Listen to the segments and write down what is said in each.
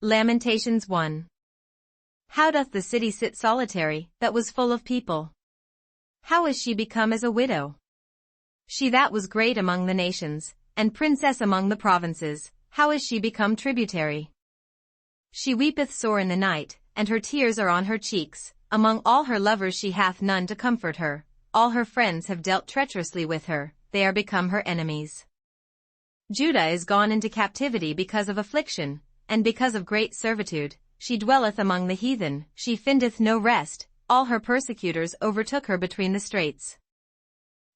Lamentations 1. How doth the city sit solitary, that was full of people? How is she become as a widow? She that was great among the nations, and princess among the provinces, how is she become tributary? She weepeth sore in the night, and her tears are on her cheeks. Among all her lovers she hath none to comfort her. All her friends have dealt treacherously with her, they are become her enemies. Judah is gone into captivity because of affliction, and because of great servitude. She dwelleth among the heathen, she findeth no rest, all her persecutors overtook her between the straits.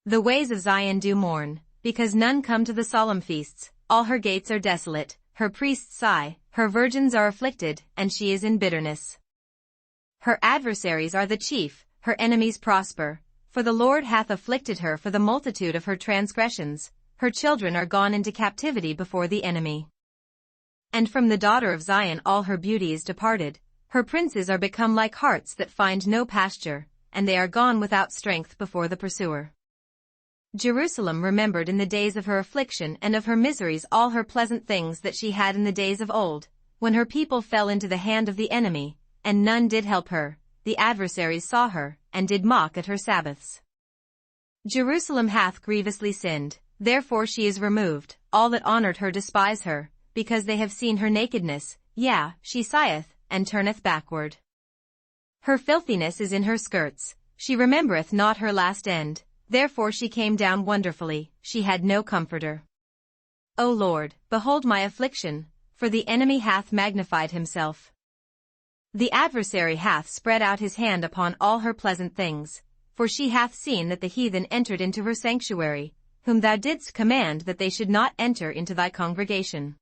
The ways of Zion do mourn, because none come to the solemn feasts. All her gates are desolate, her priests sigh, her virgins are afflicted, and she is in bitterness. Her adversaries are the chief, her enemies prosper, for the Lord hath afflicted her for the multitude of her transgressions. Her children are gone into captivity before the enemy. And from the daughter of Zion all her beauty is departed, her princes are become like harts that find no pasture, and they are gone without strength before the pursuer. Jerusalem remembered in the days of her affliction and of her miseries all her pleasant things that she had in the days of old, when her people fell into the hand of the enemy, and none did help her. The adversaries saw her, and did mock at her Sabbaths. Jerusalem hath grievously sinned, therefore she is removed. All that honored her despise her, because they have seen her nakedness. Yea, she sigheth, and turneth backward. Her filthiness is in her skirts, she remembereth not her last end. Therefore she came down wonderfully, she had no comforter. O Lord, behold my affliction, for the enemy hath magnified himself. The adversary hath spread out his hand upon all her pleasant things, for she hath seen that the heathen entered into her sanctuary, whom thou didst command that they should not enter into thy congregation.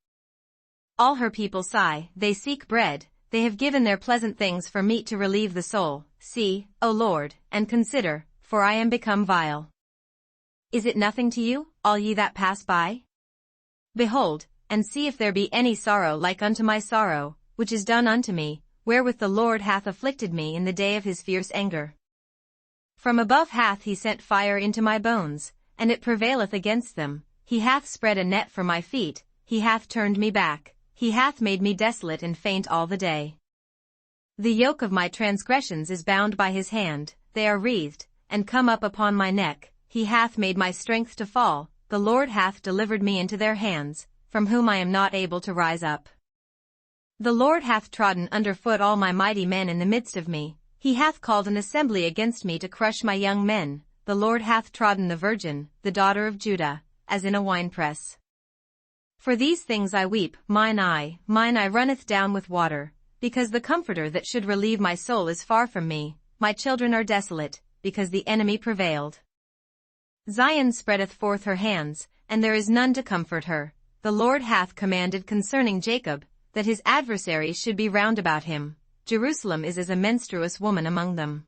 All her people sigh, they seek bread, they have given their pleasant things for meat to relieve the soul. See, O Lord, and consider, for I am become vile. Is it nothing to you, all ye that pass by? Behold, and see if there be any sorrow like unto my sorrow, which is done unto me, wherewith the Lord hath afflicted me in the day of his fierce anger. From above hath he sent fire into my bones, and it prevaileth against them. He hath spread a net for my feet, he hath turned me back, he hath made me desolate and faint all the day. The yoke of my transgressions is bound by his hand, they are wreathed, and come up upon my neck. He hath made my strength to fall, the Lord hath delivered me into their hands, from whom I am not able to rise up. The Lord hath trodden under foot all my mighty men in the midst of me, he hath called an assembly against me to crush my young men. The Lord hath trodden the virgin, the daughter of Judah, as in a winepress. For these things I weep, mine eye runneth down with water, because the comforter that should relieve my soul is far from me. My children are desolate, because the enemy prevailed. Zion spreadeth forth her hands, and there is none to comfort her. The Lord hath commanded concerning Jacob, that his adversaries should be round about him. Jerusalem is as a menstruous woman among them.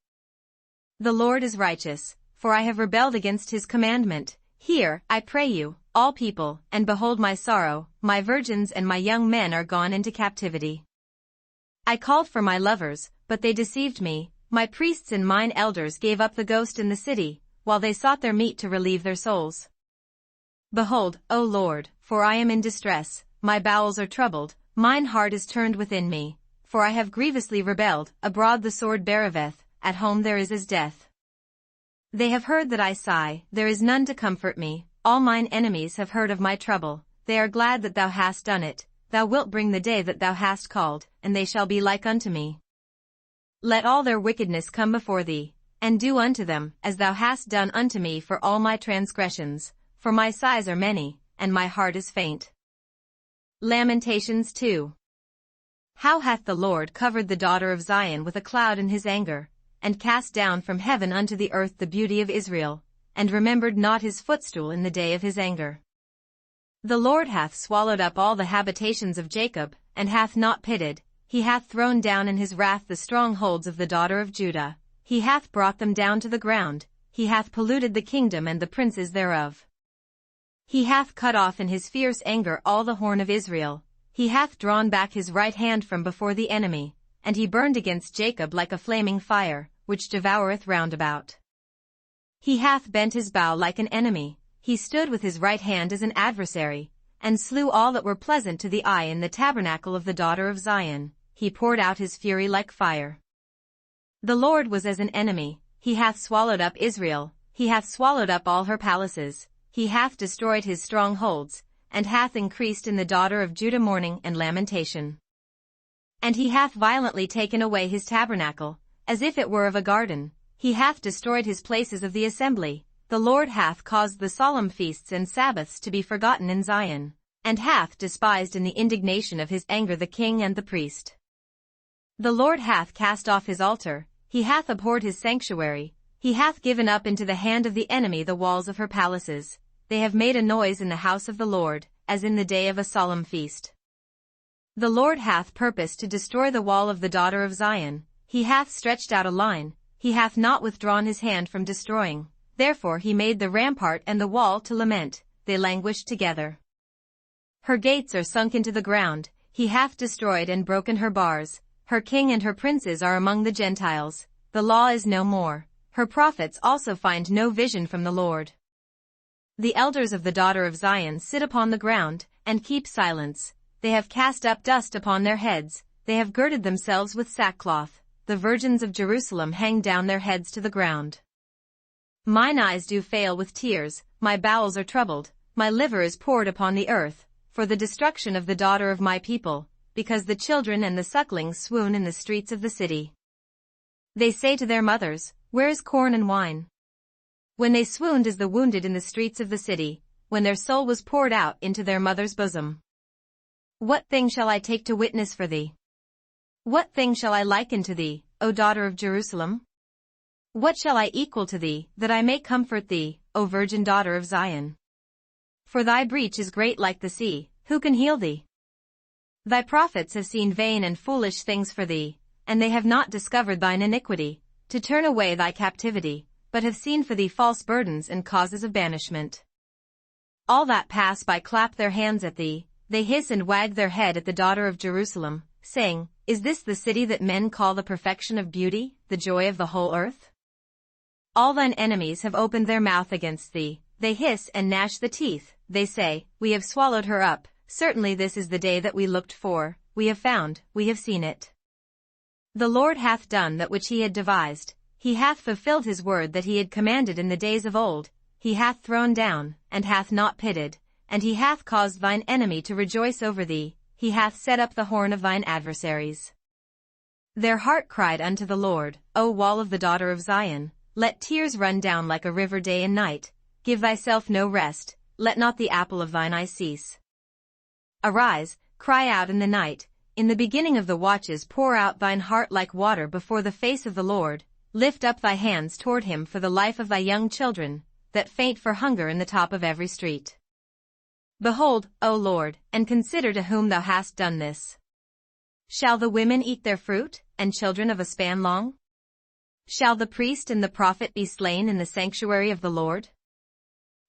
The Lord is righteous, for I have rebelled against his commandment. Hear, I pray you, all people, and behold my sorrow. My virgins and my young men are gone into captivity. I called for my lovers, but they deceived me. My priests and mine elders gave up the ghost in the city, while they sought their meat to relieve their souls. Behold, O Lord, for I am in distress, my bowels are troubled, mine heart is turned within me, for I have grievously rebelled. Abroad the sword beareth, at home there is as death. They have heard that I sigh, there is none to comfort me. All mine enemies have heard of my trouble, they are glad that thou hast done it. Thou wilt bring the day that thou hast called, and they shall be like unto me. Let all their wickedness come before thee, and do unto them as thou hast done unto me for all my transgressions, for my sighs are many, and my heart is faint. Lamentations 2. How hath the Lord covered the daughter of Zion with a cloud in his anger, and cast down from heaven unto the earth the beauty of Israel, and remembered not his footstool in the day of his anger. The Lord hath swallowed up all the habitations of Jacob, and hath not pitied. He hath thrown down in his wrath the strongholds of the daughter of Judah. He hath brought them down to the ground, he hath polluted the kingdom and the princes thereof. He hath cut off in his fierce anger all the horn of Israel. He hath drawn back his right hand from before the enemy, and he burned against Jacob like a flaming fire, which devoureth round about. He hath bent his bow like an enemy, he stood with his right hand as an adversary. and slew all that were pleasant to the eye in the tabernacle of the daughter of Zion. He poured out his fury like fire. The Lord was as an enemy, he hath swallowed up Israel, he hath swallowed up all her palaces, he hath destroyed his strongholds, and hath increased in the daughter of Judah mourning and lamentation. And he hath violently taken away his tabernacle, as if it were of a garden, he hath destroyed his places of the assembly. The Lord hath caused the solemn feasts and Sabbaths to be forgotten in Zion, and hath despised in the indignation of his anger the king and the priest. The Lord hath cast off his altar, he hath abhorred his sanctuary, he hath given up into the hand of the enemy the walls of her palaces. They have made a noise in the house of the Lord, as in the day of a solemn feast. The Lord hath purposed to destroy the wall of the daughter of Zion, he hath stretched out a line, he hath not withdrawn his hand from destroying. Therefore he made the rampart and the wall to lament, they languished together. Her gates are sunk into the ground, he hath destroyed and broken her bars, her king and her princes are among the Gentiles, the law is no more, her prophets also find no vision from the Lord. The elders of the daughter of Zion sit upon the ground, and keep silence, they have cast up dust upon their heads, they have girded themselves with sackcloth, the virgins of Jerusalem hang down their heads to the ground. Mine eyes do fail with tears, my bowels are troubled, my liver is poured upon the earth, for the destruction of the daughter of my people, because the children and the sucklings swoon in the streets of the city. They say to their mothers, where is corn and wine? When they swooned as the wounded in the streets of the city, when their soul was poured out into their mother's bosom. What thing shall I take to witness for thee? What thing shall I liken to thee, O daughter of Jerusalem? What shall I equal to thee, that I may comfort thee, O virgin daughter of Zion? For thy breach is great like the sea, who can heal thee? Thy prophets have seen vain and foolish things for thee, and they have not discovered thine iniquity, to turn away thy captivity, but have seen for thee false burdens and causes of banishment. All that pass by clap their hands at thee, they hiss and wag their head at the daughter of Jerusalem, saying, is this the city that men call the perfection of beauty, the joy of the whole earth? All thine enemies have opened their mouth against thee, they hiss and gnash the teeth, they say, we have swallowed her up, certainly this is the day that we looked for, we have found, we have seen it. The Lord hath done that which he had devised, he hath fulfilled his word that he had commanded in the days of old, he hath thrown down, and hath not pitied, and he hath caused thine enemy to rejoice over thee, he hath set up the horn of thine adversaries. Their heart cried unto the Lord, O wall of the daughter of Zion, let tears run down like a river day and night, give thyself no rest, let not the apple of thine eye cease. Arise, cry out in the night, in the beginning of the watches pour out thine heart like water before the face of the Lord, lift up thy hands toward him for the life of thy young children, that faint for hunger in the top of every street. Behold, O Lord, and consider to whom thou hast done this. Shall the women eat their fruit, and children of a span long? Shall the priest and the prophet be slain in the sanctuary of the Lord?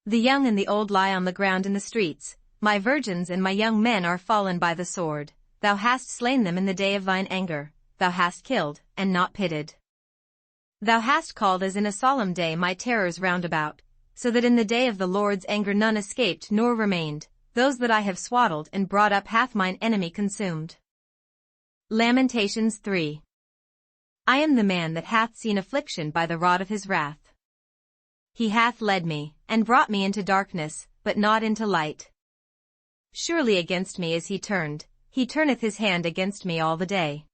The young and the old lie on the ground in the streets, my virgins and my young men are fallen by the sword, thou hast slain them in the day of thine anger, thou hast killed, and not pitied. Thou hast called as in a solemn day my terrors round about, so that in the day of the Lord's anger none escaped nor remained, those that I have swaddled and brought up hath mine enemy consumed. Lamentations 3. I am the man that hath seen affliction by the rod of his wrath. He hath led me, and brought me into darkness, but not into light. Surely against me is he turneth his hand against me all the day.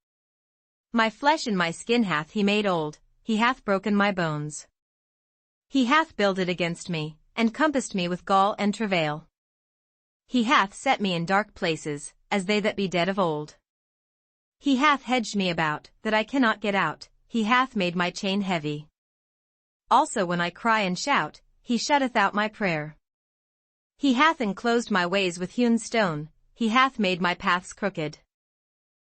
My flesh and my skin hath he made old, he hath broken my bones. He hath builded against me, and compassed me with gall and travail. He hath set me in dark places, as they that be dead of old. He hath hedged me about, that I cannot get out, he hath made my chain heavy. Also when I cry and shout, he shutteth out my prayer. He hath enclosed my ways with hewn stone, he hath made my paths crooked.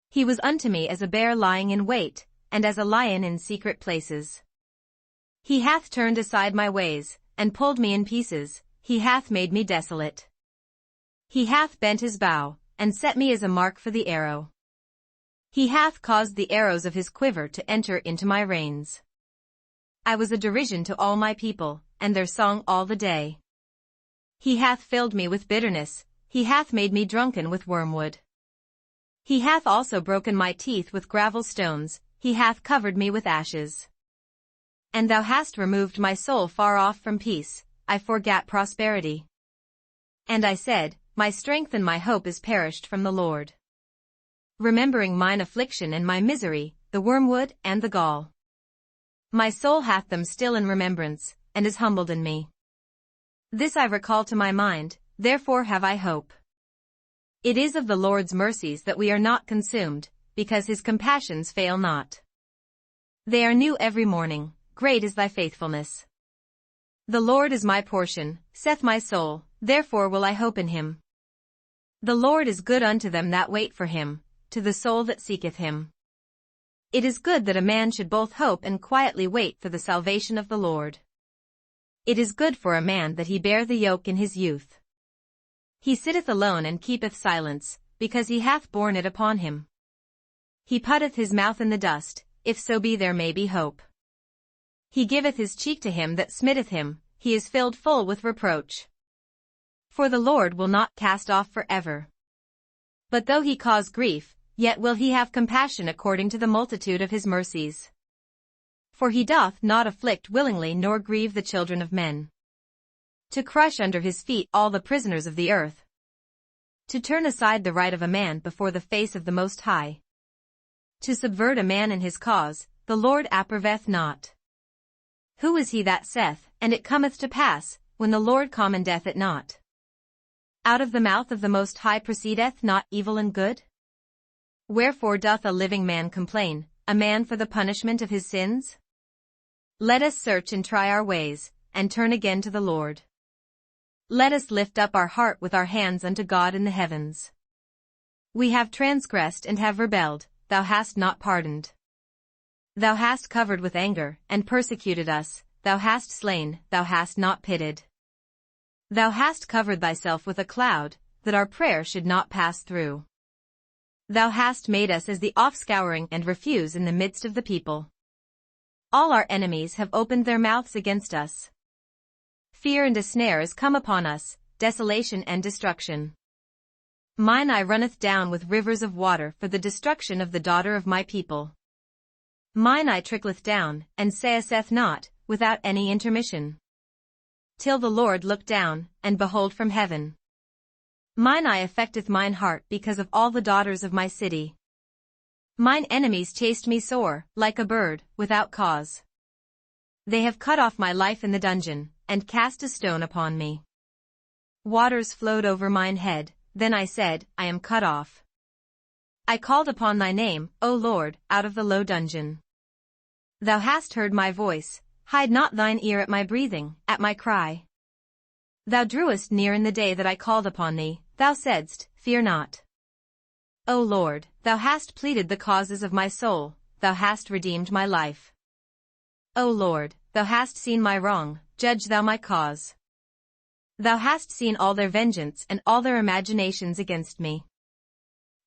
He was unto me as a bear lying in wait, and as a lion in secret places. He hath turned aside my ways, and pulled me in pieces, he hath made me desolate. He hath bent his bow, and set me as a mark for the arrow. He hath caused the arrows of his quiver to enter into my reins. I was a derision to all my people, and their song all the day. He hath filled me with bitterness, he hath made me drunken with wormwood. He hath also broken my teeth with gravel stones, he hath covered me with ashes. And thou hast removed my soul far off from peace, I forgat prosperity. And I said, my strength and my hope is perished from the Lord. Remembering mine affliction and my misery, the wormwood and the gall. My soul hath them still in remembrance, and is humbled in me. This I recall to my mind, therefore have I hope. It is of the Lord's mercies that we are not consumed, because his compassions fail not. They are new every morning, great is thy faithfulness. The Lord is my portion, saith my soul, therefore will I hope in him. The Lord is good unto them that wait for him, to the soul that seeketh him. It is good that a man should both hope and quietly wait for the salvation of the Lord. It is good for a man that he bear the yoke in his youth. He sitteth alone and keepeth silence, because he hath borne it upon him. He putteth his mouth in the dust, if so be there may be hope. He giveth his cheek to him that smitteth him, he is filled full with reproach. For the Lord will not cast off forever. But though he cause grief, yet will he have compassion according to the multitude of his mercies. For he doth not afflict willingly nor grieve the children of men. To crush under his feet all the prisoners of the earth. To turn aside the right of a man before the face of the Most High. To subvert a man in his cause, the Lord approveth not. Who is he that saith, and it cometh to pass, when the Lord commendeth it not? Out of the mouth of the Most High proceedeth not evil and good? Wherefore doth a living man complain, a man for the punishment of his sins? Let us search and try our ways, and turn again to the Lord. Let us lift up our heart with our hands unto God in the heavens. We have transgressed and have rebelled, thou hast not pardoned. Thou hast covered with anger, and persecuted us, thou hast slain, thou hast not pitied. Thou hast covered thyself with a cloud, that our prayer should not pass through. Thou hast made us as the offscouring and refuse in the midst of the people. All our enemies have opened their mouths against us. Fear and a snare is come upon us, desolation and destruction. Mine eye runneth down with rivers of water for the destruction of the daughter of my people. Mine eye trickleth down, and saith not, without any intermission. Till the Lord look down, and behold from heaven. Mine eye affecteth mine heart because of all the daughters of my city. Mine enemies chased me sore, like a bird, without cause. They have cut off my life in the dungeon, and cast a stone upon me. Waters flowed over mine head, then I said, I am cut off. I called upon thy name, O Lord, out of the low dungeon. Thou hast heard my voice, hide not thine ear at my breathing, at my cry. Thou drewest near in the day that I called upon thee, thou saidst, fear not. O Lord, thou hast pleaded the causes of my soul, thou hast redeemed my life. O Lord, thou hast seen my wrong, judge thou my cause. Thou hast seen all their vengeance and all their imaginations against me.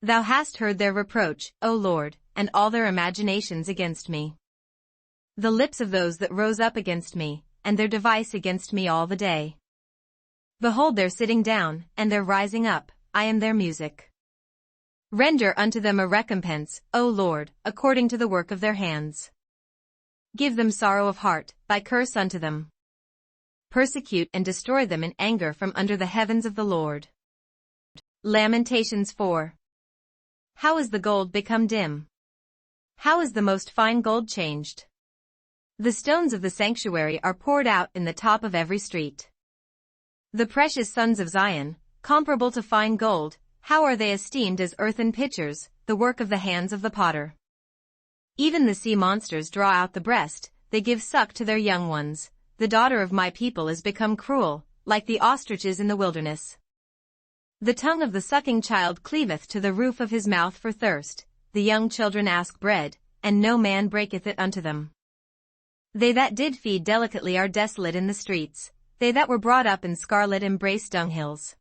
Thou hast heard their reproach, O Lord, and all their imaginations against me. The lips of those that rose up against me, and their device against me all the day. Behold their sitting down, and their rising up, I am their music. Render unto them a recompense, O Lord, according to the work of their hands. Give them sorrow of heart, thy curse unto them. Persecute and destroy them in anger from under the heavens of the Lord. Lamentations 4. How is the gold become dim? How is the most fine gold changed? The stones of the sanctuary are poured out in the top of every street. The precious sons of Zion, comparable to fine gold, how are they esteemed as earthen pitchers, the work of the hands of the potter. Even the sea monsters draw out the breast, they give suck to their young ones. The daughter of my people is become cruel, like the ostriches in the wilderness. The tongue of the sucking child cleaveth to the roof of his mouth for thirst, the young children ask bread, and no man breaketh it unto them. They that did feed delicately are desolate in the streets, they that were brought up in scarlet embrace dunghills.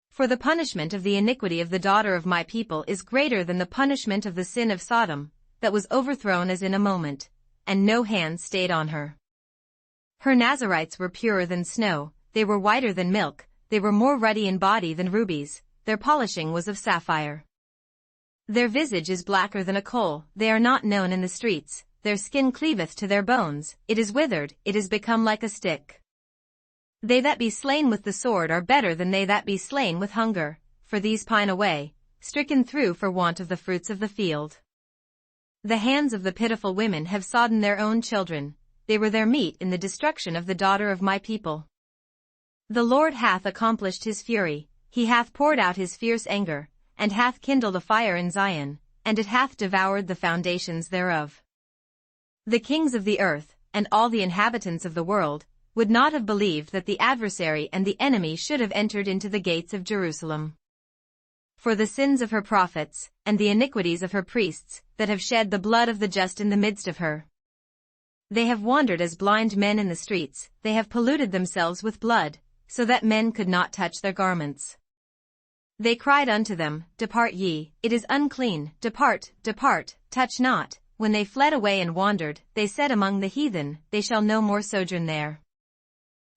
For the punishment of the iniquity of the daughter of my people is greater than the punishment of the sin of Sodom, that was overthrown as in a moment, and no hand stayed on her. Her Nazarites were purer than snow, they were whiter than milk, they were more ruddy in body than rubies, their polishing was of sapphire. Their visage is blacker than a coal, they are not known in the streets, their skin cleaveth to their bones, it is withered, it is become like a stick. They that be slain with the sword are better than they that be slain with hunger, for these pine away, stricken through for want of the fruits of the field. The hands of the pitiful women have sodden their own children, they were their meat in the destruction of the daughter of my people. The Lord hath accomplished his fury, he hath poured out his fierce anger, and hath kindled a fire in Zion, and it hath devoured the foundations thereof. The kings of the earth, and all the inhabitants of the world, would not have believed that the adversary and the enemy should have entered into the gates of Jerusalem. For the sins of her prophets, and the iniquities of her priests, that have shed the blood of the just in the midst of her. They have wandered as blind men in the streets, they have polluted themselves with blood, so that men could not touch their garments. They cried unto them, Depart ye, it is unclean, depart, depart, touch not. When they fled away and wandered, they said among the heathen, They shall no more sojourn there.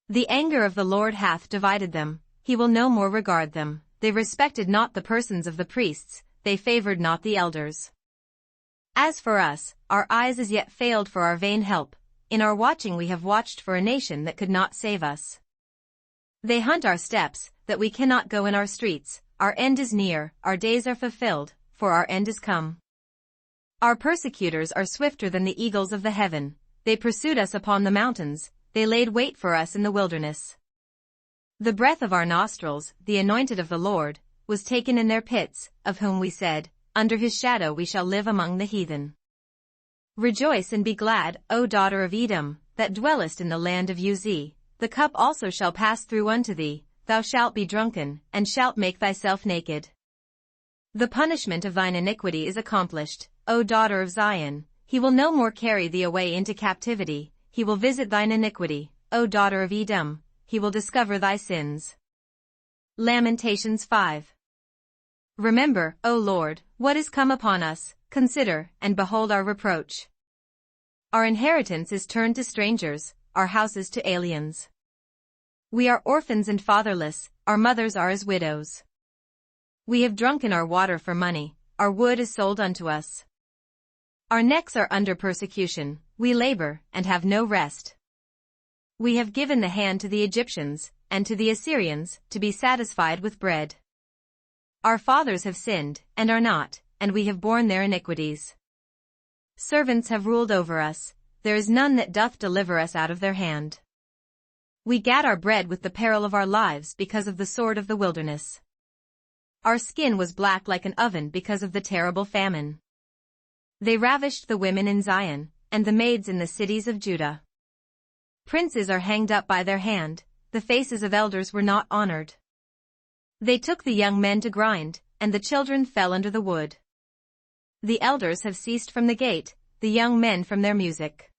The anger of the Lord hath divided them, he will no more regard them. They respected not the persons of the priests, they favored not the elders. As for us, our eyes as yet failed for our vain help, in our watching we have watched for a nation that could not save us. They hunt our steps, that we cannot go in our streets, our end is near, our days are fulfilled, for our end is come. Our persecutors are swifter than the eagles of the heaven, they pursued us upon the mountains, they laid wait for us in the wilderness. The breath of our nostrils, the anointed of the Lord, was taken in their pits, of whom we said, Under his shadow we shall live among the heathen. Rejoice and be glad, O daughter of Edom, that dwellest in the land of Uz. The cup also shall pass through unto thee, thou shalt be drunken, and shalt make thyself naked. The punishment of thine iniquity is accomplished, O daughter of Zion, he will no more carry thee away into captivity, he will visit thine iniquity, O daughter of Edom, he will discover thy sins. Lamentations 5. Remember, O Lord, what is come upon us, consider, and behold our reproach. Our inheritance is turned to strangers, our houses to aliens. We are orphans and fatherless, our mothers are as widows. We have drunken our water for money, our wood is sold unto us. Our necks are under persecution, we labor, and have no rest. We have given the hand to the Egyptians, and to the Assyrians, to be satisfied with bread. Our fathers have sinned, and are not, and we have borne their iniquities. Servants have ruled over us, there is none that doth deliver us out of their hand. We gat our bread with the peril of our lives because of the sword of the wilderness. Our skin was black like an oven because of the terrible famine. They ravished the women in Zion, and the maids in the cities of Judah. Princes are hanged up by their hand, the faces of elders were not honored. They took the young men to grind, and the children fell under the wood. The elders have ceased from the gate, the young men from their music.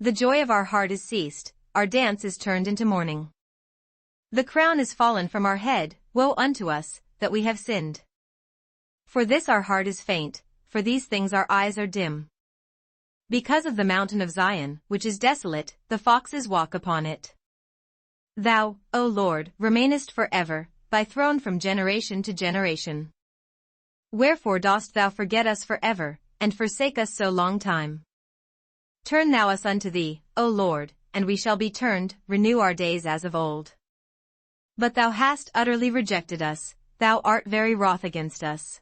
The joy of our heart is ceased, our dance is turned into mourning. The crown is fallen from our head, woe unto us, that we have sinned. For this our heart is faint, for these things our eyes are dim. Because of the mountain of Zion, which is desolate, the foxes walk upon it. Thou, O Lord, remainest forever, thy throne from generation to generation. Wherefore dost thou forget us forever, and forsake us so long time? Turn thou us unto thee, O Lord, and we shall be turned, renew our days as of old. But thou hast utterly rejected us, thou art very wroth against us.